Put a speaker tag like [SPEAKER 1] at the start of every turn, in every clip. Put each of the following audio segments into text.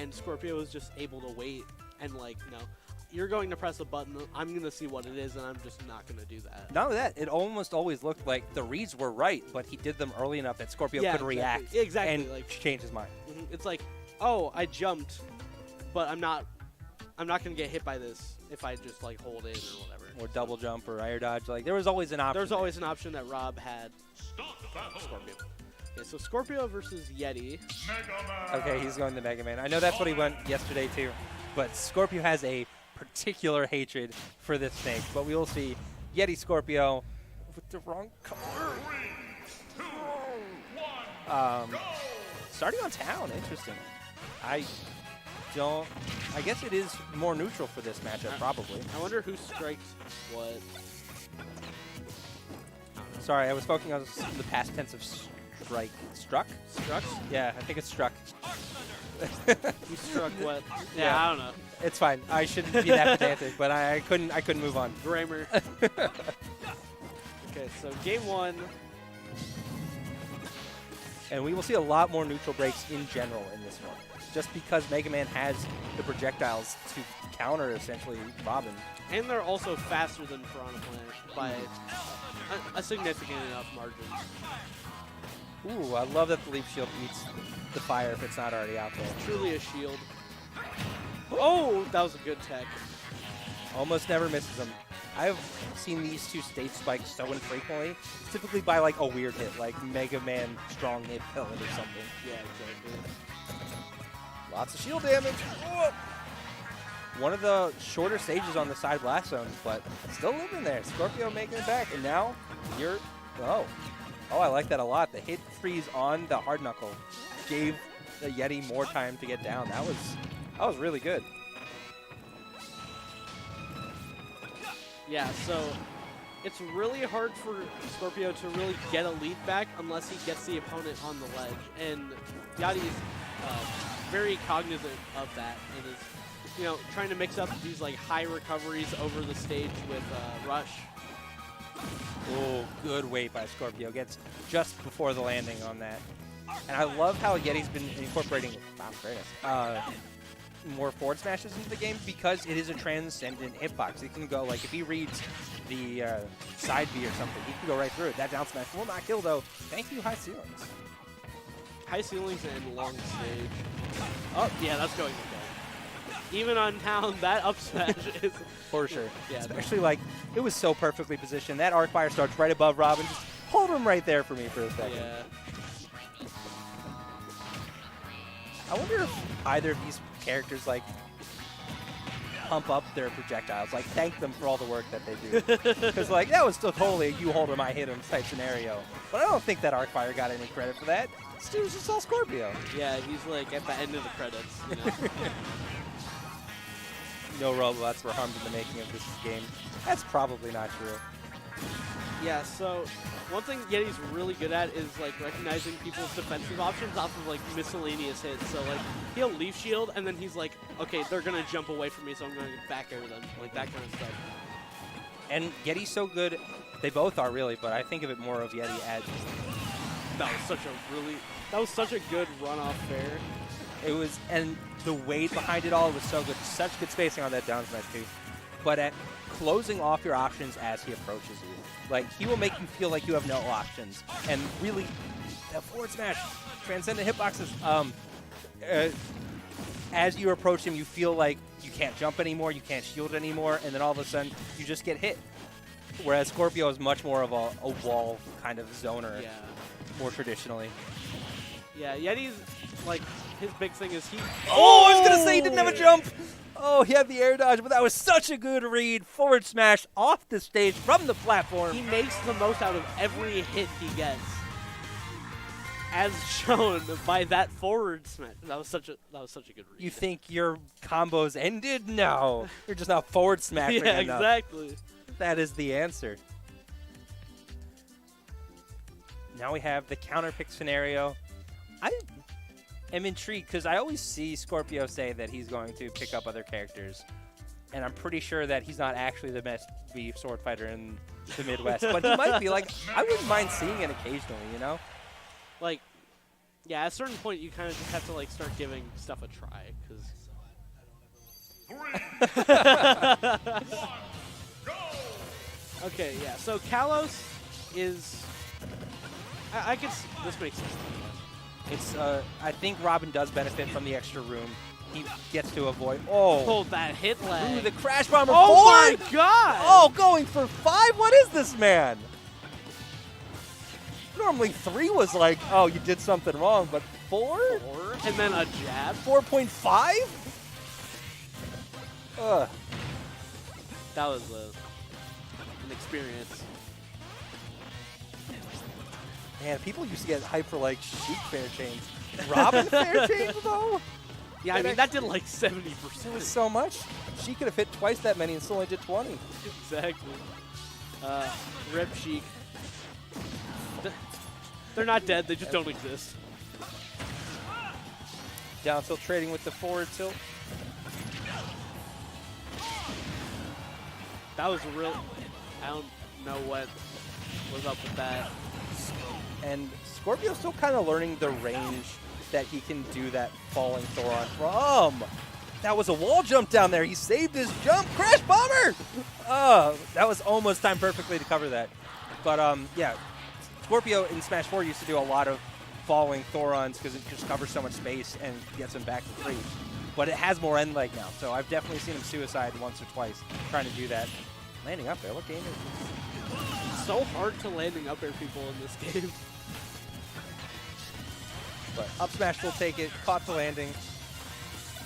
[SPEAKER 1] and Skorpio was just able to wait and like, no, you're going to press a button. I'm going to see what it is, and I'm just not going to do that.
[SPEAKER 2] Not only that, it almost always looked like the reads were right, but he did them early enough that Skorpio could react and
[SPEAKER 1] like,
[SPEAKER 2] change his mind.
[SPEAKER 1] It's like, oh, I jumped, but I'm not going to get hit by this if I just like hold in or whatever.
[SPEAKER 2] Or double jump or air dodge. Like there was always an option.
[SPEAKER 1] There's always an option that Rob had. Skorpio. Okay, so Skorpio versus Yeti.
[SPEAKER 2] Okay, he's going to Mega Man. I know that's what he went yesterday too, but Skorpio has a particular hatred for this snake. But we will see Yeti Skorpio with the wrong color. Starting on town, interesting. I guess it is more neutral for this matchup, probably.
[SPEAKER 1] I wonder who strikes what.
[SPEAKER 2] Sorry, I was focusing on the past tense of strike. Struck?
[SPEAKER 1] Struck?
[SPEAKER 2] Yeah, I think it's struck.
[SPEAKER 1] You struck what? Yeah, I don't know.
[SPEAKER 2] It's fine. I shouldn't be that pedantic, but I couldn't move on.
[SPEAKER 1] Grammar. Okay, so game 1.
[SPEAKER 2] And we will see a lot more neutral breaks in general in this one, just because Mega Man has the projectiles to counter, essentially, Robin.
[SPEAKER 1] And they're also faster than Piranha Plant by a significant enough margin.
[SPEAKER 2] Ooh, I love that the Leaf Shield eats the fire if it's not already out there.
[SPEAKER 1] Truly a shield. Oh, that was a good tech.
[SPEAKER 2] Almost never misses them. I've seen these two stage spikes so infrequently, typically by like a weird hit, like Mega Man strong hit pellet or something.
[SPEAKER 1] Yeah, exactly.
[SPEAKER 2] Lots of shield damage. Whoa. One of the shorter stages on the side blast zone, but still living there. Skorpio making it back, and now you're... Oh, I like that a lot. The hit freeze on the hard knuckle gave the Yeti more time to get down. That was really good.
[SPEAKER 1] Yeah, so it's really hard for Skorpio to really get a lead back unless he gets the opponent on the ledge. And Yeti is very cognizant of that and is, trying to mix up these like high recoveries over the stage with Rush.
[SPEAKER 2] Oh, good weight by Skorpio. Gets just before the landing on that. And I love how Yeti's been incorporating more forward smashes into the game because it is a transcendent hitbox. He can go, like, if he reads the side B or something, he can go right through it. That down smash will not kill, though. Thank you, high ceilings.
[SPEAKER 1] High ceilings and long stage. Oh, yeah, that's going to go. Even on town, that up smash is...
[SPEAKER 2] For sure.
[SPEAKER 1] Yeah,
[SPEAKER 2] especially, like, it was so perfectly positioned. That arc fire starts right above Robin. Just hold him right there for me for a second.
[SPEAKER 1] Yeah.
[SPEAKER 2] I wonder if either of these characters, like, pump up their projectiles, like, thank them for all the work that they do. Because, like, that was still totally a you hold him, I hit him type scenario. But I don't think that Arcfire got any credit for that. This dude was just all Skorpio.
[SPEAKER 1] Yeah, he's, like, at the end of the credits,
[SPEAKER 2] No robots were harmed in the making of this game. That's probably not true.
[SPEAKER 1] Yeah, so one thing Yeti's really good at is like recognizing people's defensive options off of like miscellaneous hits. So like he'll leaf shield and then he's like, okay, they're gonna jump away from me, so I'm gonna back air them, like that kind of stuff.
[SPEAKER 2] And Yeti's so good, they both are really, but I think of it more of Yeti as
[SPEAKER 1] that was such a good runoff fair.
[SPEAKER 2] It was, and the weight behind it all was so good. Such good spacing on that down smash too. But at closing off your options as he approaches you. Like, he will make you feel like you have no options. And really, that forward smash, transcendent hitboxes, as you approach him, you feel like you can't jump anymore, you can't shield anymore, and then all of a sudden, you just get hit. Whereas Skorpio is much more of a wall kind of zoner, more traditionally.
[SPEAKER 1] Yeah, Yeti's, like, his big thing is he...
[SPEAKER 2] Oh, I was going to say he didn't have a jump! Oh, he had the air dodge, but that was such a good read. Forward smash off the stage from the platform.
[SPEAKER 1] He makes the most out of every hit he gets, as shown by that forward smash. That was such a good read.
[SPEAKER 2] You think your combos ended? No, you're just not forward smashing
[SPEAKER 1] Yeah,
[SPEAKER 2] enough.
[SPEAKER 1] exactly.
[SPEAKER 2] That is the answer. Now we have the counterpick scenario. I am intrigued because I always see Skorpio say that he's going to pick up other characters, and I'm pretty sure that he's not actually the best beef sword fighter in the Midwest, but he might be. Like, I wouldn't mind seeing it occasionally, you know?
[SPEAKER 1] Like, Yeah, at a certain point, you kind of just have to like start giving stuff a try, because. Okay, yeah. So Kalos is. I could. This makes sense.
[SPEAKER 2] It's. I think Robin does benefit from the extra room. He gets to avoid. Oh.
[SPEAKER 1] Pulled that hit lag.
[SPEAKER 2] Ooh, the Crash Bomber
[SPEAKER 1] Oh
[SPEAKER 2] forward.
[SPEAKER 1] my God!
[SPEAKER 2] Oh, going for 5? What is this, man? Normally 3 was like, oh, you did something wrong, but 4?
[SPEAKER 1] 4, and then a jab.
[SPEAKER 2] 4.5? Ugh.
[SPEAKER 1] That was an experience.
[SPEAKER 2] Man, people used to get hyped for like Sheik fair chains. Robin fair chains, though?
[SPEAKER 1] Yeah, I mean, that did like 70%.
[SPEAKER 2] It was so much. She could have hit twice that many and still only did 20.
[SPEAKER 1] Exactly. Rip Sheik. They're not dead, they just don't exist.
[SPEAKER 2] Down tilt trading with the forward tilt.
[SPEAKER 1] That was real. I don't know what was up with that.
[SPEAKER 2] And Skorpio's still kind of learning the range that he can do that falling Thoron from. That was a wall jump down there. He saved his jump. Crash Bomber! That was almost timed perfectly to cover that. But yeah, Skorpio in Smash 4 used to do a lot of falling Thorons because it just covers so much space and gets him back to free. But it has more end leg now, so I've definitely seen him suicide once or twice trying to do that. Landing up there, what game is this?
[SPEAKER 1] It's so hard to landing up air people in this game.
[SPEAKER 2] But up smash will take it, caught the landing.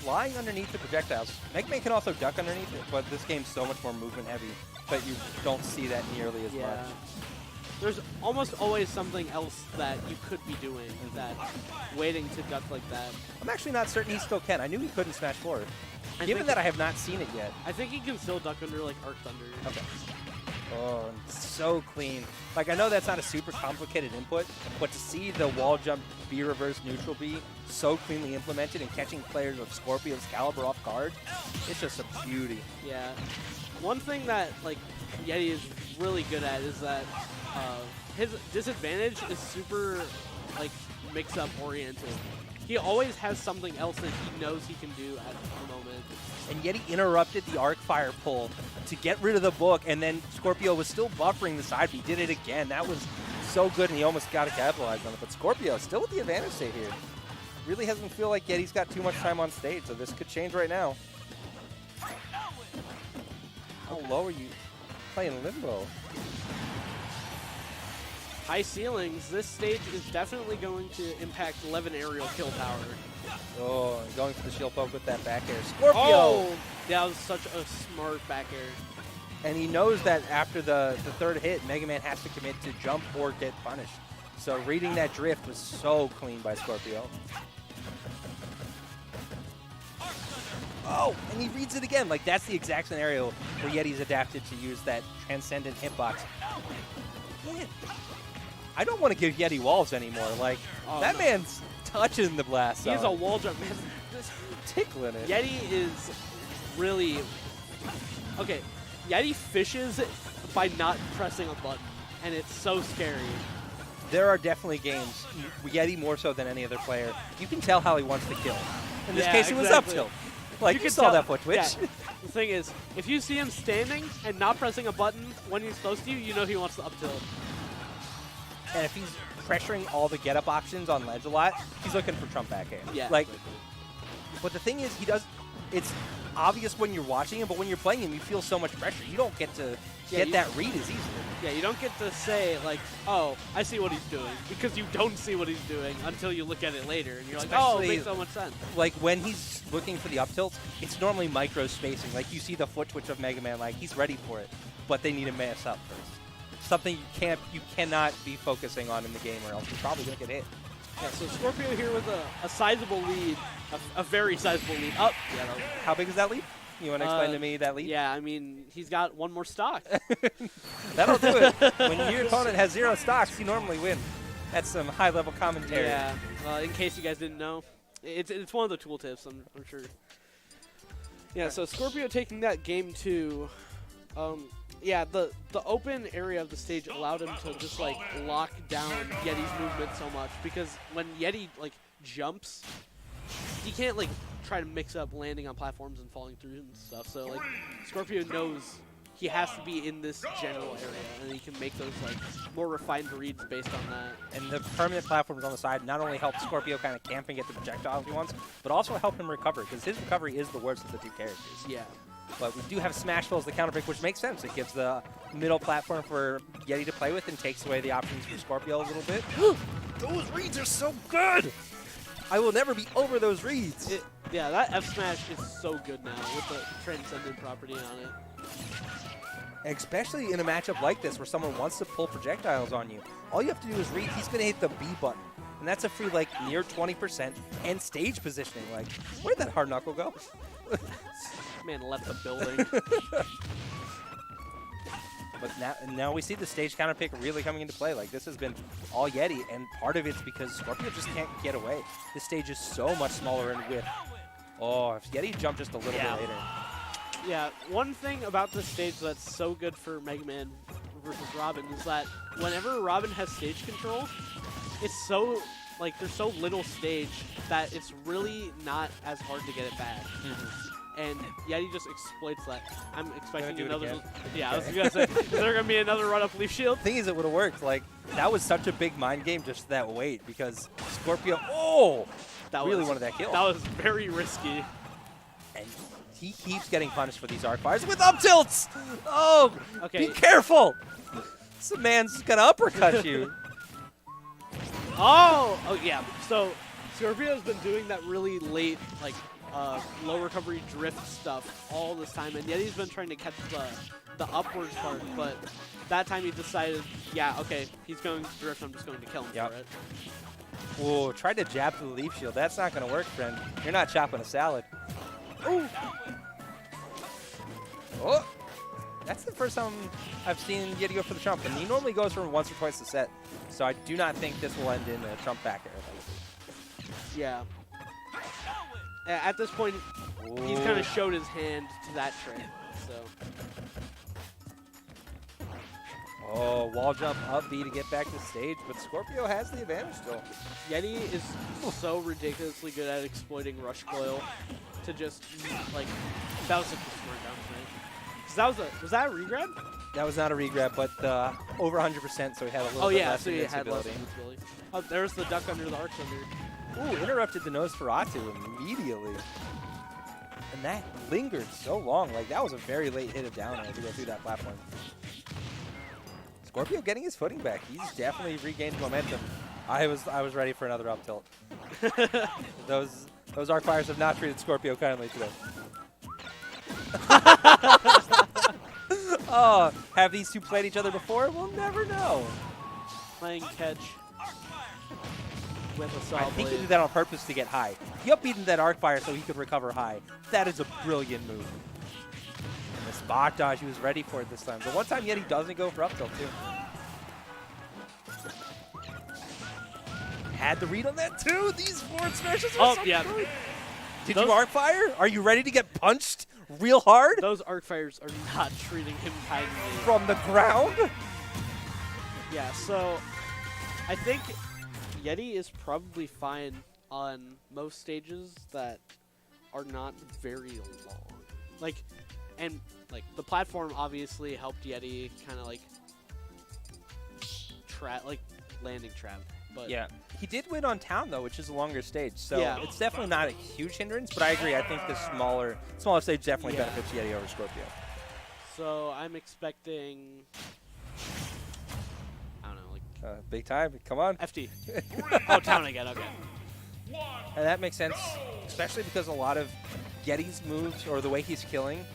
[SPEAKER 2] Lying underneath the projectiles. Mega Man can also duck underneath it, but this game's so much more movement heavy that you don't see that nearly as much.
[SPEAKER 1] There's almost always something else that you could be doing that waiting to duck like that.
[SPEAKER 2] I'm actually not certain he still can. I knew he couldn't Smash 4. Given that I have not seen it yet.
[SPEAKER 1] I think he can still duck under like Arc Thunder.
[SPEAKER 2] Okay. Oh, so clean. Like, I know that's not a super complicated input, but to see the wall jump B reverse neutral B so cleanly implemented and catching players of Skorpio's caliber off guard, it's just a beauty.
[SPEAKER 1] Yeah. One thing that like Yeti is really good at is that his disadvantage is super like mix-up oriented. He always has something else that he knows he can do at the moment.
[SPEAKER 2] And Yeti interrupted the arc fire pull to get rid of the book, and then Skorpio was still buffering the side B. He did it again. That was so good, and he almost got to capitalize on it. But Skorpio still with the advantage state here. Really doesn't feel like Yeti's got too much time on stage, so this could change right now. How low are you playing Limbo?
[SPEAKER 1] High ceilings. This stage is definitely going to impact 11 aerial kill power.
[SPEAKER 2] Oh, going for the shield poke with that back air. Skorpio!
[SPEAKER 1] Oh, that was such a smart back air.
[SPEAKER 2] And he knows that after the third hit, Mega Man has to commit to jump or get punished. So reading that drift was so clean by Skorpio. Oh, and he reads it again. Like, that's the exact scenario where Yeti's adapted to use that transcendent hitbox. Man, I don't want to give Yeti walls anymore. Like, that man's touching the blast zone.
[SPEAKER 1] He's a wall jump man.
[SPEAKER 2] Tickling it.
[SPEAKER 1] Yeti is really... Okay, Yeti fishes by not pressing a button, and it's so scary.
[SPEAKER 2] There are definitely games, Yeti more so than any other player, you can tell how he wants to kill. In this case, it was up tilt. Like, you saw that foot twitch.
[SPEAKER 1] Yeah. The thing is, if you see him standing and not pressing a button when he's supposed to, you know he wants to up tilt.
[SPEAKER 2] And if he's pressuring all the get-up options on ledge a lot, he's looking for Trump back air.
[SPEAKER 1] Yeah.
[SPEAKER 2] Like, but the thing is, it's obvious when you're watching him, but when you're playing him, you feel so much pressure. You don't get to get that read as easily.
[SPEAKER 1] Yeah, you don't get to say, like, oh, I see what he's doing, because you don't see what he's doing until you look at it later, and you're like, oh, it makes so much sense.
[SPEAKER 2] Like, when he's looking for the up tilts, it's normally micro spacing. Like, you see the foot twitch of Mega Man, like, he's ready for it, but they need to mess up first. Something you cannot be focusing on in the game, or else you're probably going to get hit.
[SPEAKER 1] Yeah, so Skorpio here with a sizable lead, a very sizable lead. Up. Yeah,
[SPEAKER 2] how big is that lead? You want to explain to me that lead?
[SPEAKER 1] Yeah, I mean, he's got one more stock.
[SPEAKER 2] That'll do it. When your opponent has 0 stocks, you normally win. That's some high-level commentary.
[SPEAKER 1] Yeah, in case you guys didn't know. It's one of the tooltips, I'm sure. Yeah, so Skorpio taking that game 2. Yeah, the open area of the stage allowed him to just like lock down Yeti's movement so much, because when Yeti like jumps, he can't like try to mix up landing on platforms and falling through and stuff. So like Skorpio knows he has to be in this general area, and he can make those like more refined reads based on that.
[SPEAKER 2] And the permanent platforms on the side not only help Skorpio kind of camp and get the projectile he wants, but also help him recover, because his recovery is the worst of the two characters.
[SPEAKER 1] Yeah.
[SPEAKER 2] But we do have Smash Fill as the counterpick, which makes sense. It gives the middle platform for Yeti to play with and takes away the options for Skorpio a little bit. Those reads are so good! I will never be over those reads.
[SPEAKER 1] Yeah, that F smash is so good now with the transcendent property on it.
[SPEAKER 2] Especially in a matchup like this where someone wants to pull projectiles on you. All you have to do is read, he's going to hit the B button. And that's a free, like, near 20% and stage positioning. Like, where'd that hard knuckle go?
[SPEAKER 1] Man left the building.
[SPEAKER 2] But now we see the stage counter pick really coming into play. Like, this has been all Yeti, and part of it's because Skorpio just can't get away. This stage is so much smaller in width. Oh, if Yeti jumped just a little bit later.
[SPEAKER 1] Yeah, one thing about this stage that's so good for Mega Man versus Robin is that whenever Robin has stage control, it's so, like, there's so little stage that it's really not as hard to get it back. And Yeti just exploits that. I'm expecting another. Yeah, I was gonna say, is there gonna be another run-up leaf shield?
[SPEAKER 2] Thing is, it would have worked. Like, that was such a big mind game, just that weight, because Skorpio, that really wanted that kill.
[SPEAKER 1] That was very risky.
[SPEAKER 2] And he keeps getting punished for these arc fires with up tilts. Oh,
[SPEAKER 1] okay.
[SPEAKER 2] Be careful. Some man's gonna uppercut you.
[SPEAKER 1] Oh yeah. So Skorpio's been doing that really late, like, low recovery drift stuff all this time, and Yeti's been trying to catch the upwards part, but that time he decided, yeah, okay, he's going to drift, I'm just going to kill him for it.
[SPEAKER 2] Whoa, tried to jab to the leaf shield. That's not going to work, friend. You're not chopping a salad. Ooh. Oh, that's the first time I've seen Yeti go for the trump, and he normally goes for once or twice a set, so I do not think this will end in a trump back air.
[SPEAKER 1] Yeah. At this point, he's kind of showed his hand to that trick. So.
[SPEAKER 2] Oh, wall jump up B to get back to stage, but Skorpio has the advantage still.
[SPEAKER 1] Yeti is so ridiculously good at exploiting rush coil to just, like, that was a smart down tonight. Was that a regrab?
[SPEAKER 2] That was not a regrab, but over 100%, so he had a little bit less invincibility.
[SPEAKER 1] Oh, there's the duck under the arc thunder.
[SPEAKER 2] Ooh, interrupted the Nosferatu immediately. And that lingered so long. Like, that was a very late hit of down air to go through that platform. Skorpio getting his footing back. He's definitely regained momentum. I was ready for another up tilt. Those arc fires have not treated Skorpio kindly today. Oh, have these two played each other before? We'll never know.
[SPEAKER 1] Playing catch. With a saw
[SPEAKER 2] I think he
[SPEAKER 1] blade.
[SPEAKER 2] did that on purpose to get high. He up-beaten that arc fire so he could recover high. That is a brilliant move. And the spot dodge, he was ready for it this time. The one time Yeti doesn't go for up tilt too. Had the read on that too. These forward smashes are so good. Did you arc fire? Are you ready to get punched real hard?
[SPEAKER 1] Those arc fires are not treating him kindly.
[SPEAKER 2] From the ground?
[SPEAKER 1] Yeah, so I think Yeti is probably fine on most stages that are not very long. Like, and like the platform obviously helped Yeti kind of like landing trap. But
[SPEAKER 2] yeah, he did win on town though, which is a longer stage. So
[SPEAKER 1] yeah.
[SPEAKER 2] It's definitely not a huge hindrance, but I agree. I think the smaller stage definitely benefits Yeti over Skorpio.
[SPEAKER 1] So I'm expecting, I don't know, like
[SPEAKER 2] big time. Come on.
[SPEAKER 1] FT. Oh, town again. Okay.
[SPEAKER 2] And that makes sense, especially because a lot of Yeti's moves or the way he's killing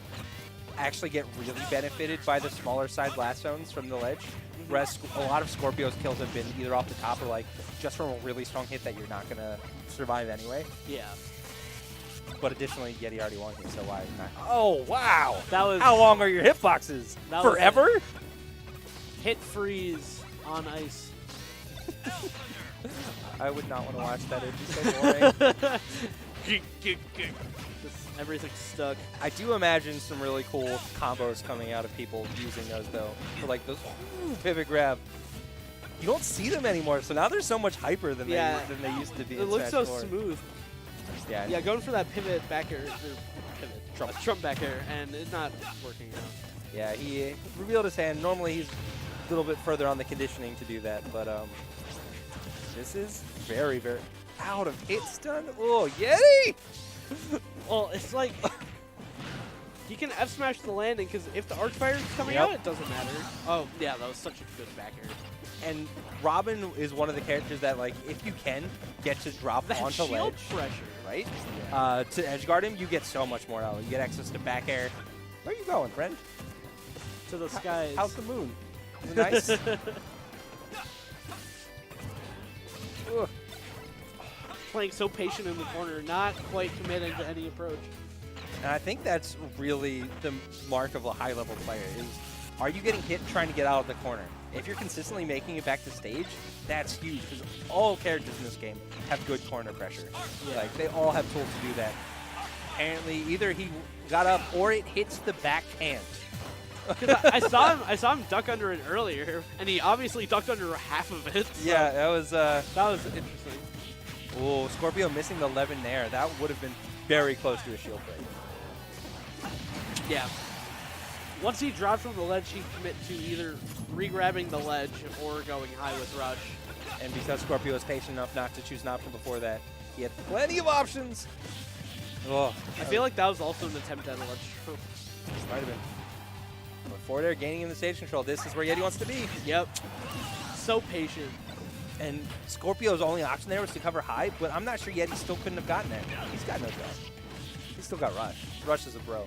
[SPEAKER 2] actually get really benefited by the smaller side blast zones from the ledge. Whereas a lot of Skorpio's kills have been either off the top or like just from a really strong hit that you're not going to survive anyway.
[SPEAKER 1] Yeah.
[SPEAKER 2] But additionally, Yeti already won here, so why not? Oh, wow.
[SPEAKER 1] That was,
[SPEAKER 2] how long are your hitboxes? Forever?
[SPEAKER 1] Hit freeze on ice.
[SPEAKER 2] I would not want to watch that. It'd be so boring.
[SPEAKER 1] Everything's stuck.
[SPEAKER 2] I do imagine some really cool combos coming out of people using those, though. For like those pivot grab. You don't see them anymore, so now they're so much hyper than they used to be.
[SPEAKER 1] It looks so smooth.
[SPEAKER 2] Yeah.
[SPEAKER 1] Yeah, going for that pivot back air, Trump back air, and it's not working out.
[SPEAKER 2] Yeah, he revealed his hand. Normally he's a little bit further on the conditioning to do that, but this is very, very out of hit stun. Oh, Yeti!
[SPEAKER 1] Well, it's like he can F smash the landing because if the arc fire is coming out, it doesn't matter. Oh, yeah, that was such a good back air.
[SPEAKER 2] And Robin is one of the characters that, like, if you can get to drop
[SPEAKER 1] That
[SPEAKER 2] onto
[SPEAKER 1] shield
[SPEAKER 2] ledge,
[SPEAKER 1] pressure,
[SPEAKER 2] right? To edge guard him, you get so much more out. You get access to back air. Where are you going, friend?
[SPEAKER 1] To the skies.
[SPEAKER 2] How's the moon? Is it nice? Ugh.
[SPEAKER 1] Playing so patient in the corner, not quite committing to any approach.
[SPEAKER 2] And I think that's really the mark of a high-level player is, are you getting hit trying to get out of the corner? If you're consistently making it back to stage, that's huge because all characters in this game have good corner pressure.
[SPEAKER 1] Yeah.
[SPEAKER 2] Like, they all have tools to do that. Apparently, either he got up or it hits the backhand.
[SPEAKER 1] I saw him duck under it earlier, and he obviously ducked under half of it. So
[SPEAKER 2] Yeah, that was
[SPEAKER 1] interesting.
[SPEAKER 2] Oh, Skorpio missing the 11 there. That would have been very close to a shield break.
[SPEAKER 1] Yeah. Once he dropped from the ledge, he commit to either re-grabbing the ledge or going high with rush.
[SPEAKER 2] And because Skorpio was patient enough not to choose an option before that, he had plenty of options. Oh,
[SPEAKER 1] I feel like that was also an attempt at a ledge.
[SPEAKER 2] Might have been. But forward air gaining in the stage control. This is where Yeti wants to be.
[SPEAKER 1] Yep. So patient.
[SPEAKER 2] And Skorpio's only option there was to cover high, but I'm not sure Yeti still couldn't have gotten there. He's got no doubt. He's still got Rush. Rush is a bro.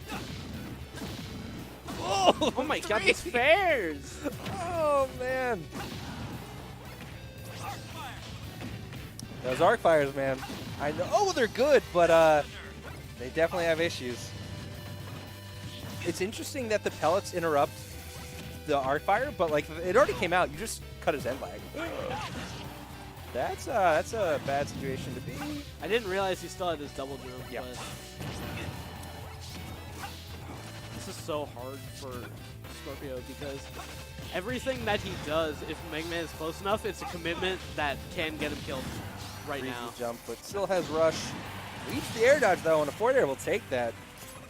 [SPEAKER 1] Oh my god, these fairs!
[SPEAKER 2] Oh, man. Those arc fires, man. I know they're good, but they definitely have issues. It's interesting that the pellets interrupt the arc fire, but like it already came out. You just cut his end lag. That's a bad situation to be.
[SPEAKER 1] I didn't realize he still had his double jump.
[SPEAKER 2] Yeah.
[SPEAKER 1] But this is so hard for Skorpio because everything that he does, if Mega Man is close enough, it's a commitment that can get him killed right now.
[SPEAKER 2] Jump, but still has rush. Reach the air dodge though, and a forward air will take that.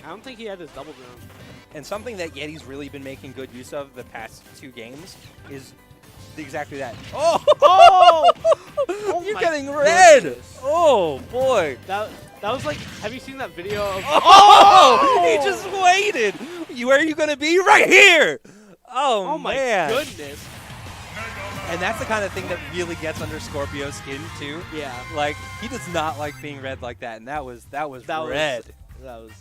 [SPEAKER 1] I don't think he had his double jump.
[SPEAKER 2] And something that Yeti's really been making good use of the past 2 games is exactly that. Oh!
[SPEAKER 1] Oh! Oh
[SPEAKER 2] You're
[SPEAKER 1] my
[SPEAKER 2] getting red!
[SPEAKER 1] goodness.
[SPEAKER 2] Oh, boy.
[SPEAKER 1] That was like, have you seen that video of...
[SPEAKER 2] Oh! He just waited! Where are you going to be? Right here! Oh,
[SPEAKER 1] my
[SPEAKER 2] man.
[SPEAKER 1] goodness.
[SPEAKER 2] And that's the kind of thing that really gets under Skorpio's skin, too.
[SPEAKER 1] Yeah.
[SPEAKER 2] Like, he does not like being red like that, and that was red.
[SPEAKER 1] That was...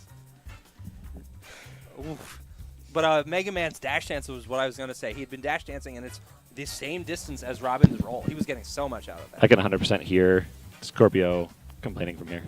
[SPEAKER 2] Oof. But Mega Man's dash dance was what I was going to say. He had been dash dancing, and it's the same distance as Robin's roll. He was getting so much out of that.
[SPEAKER 3] I can 100% hear Skorpio complaining from here.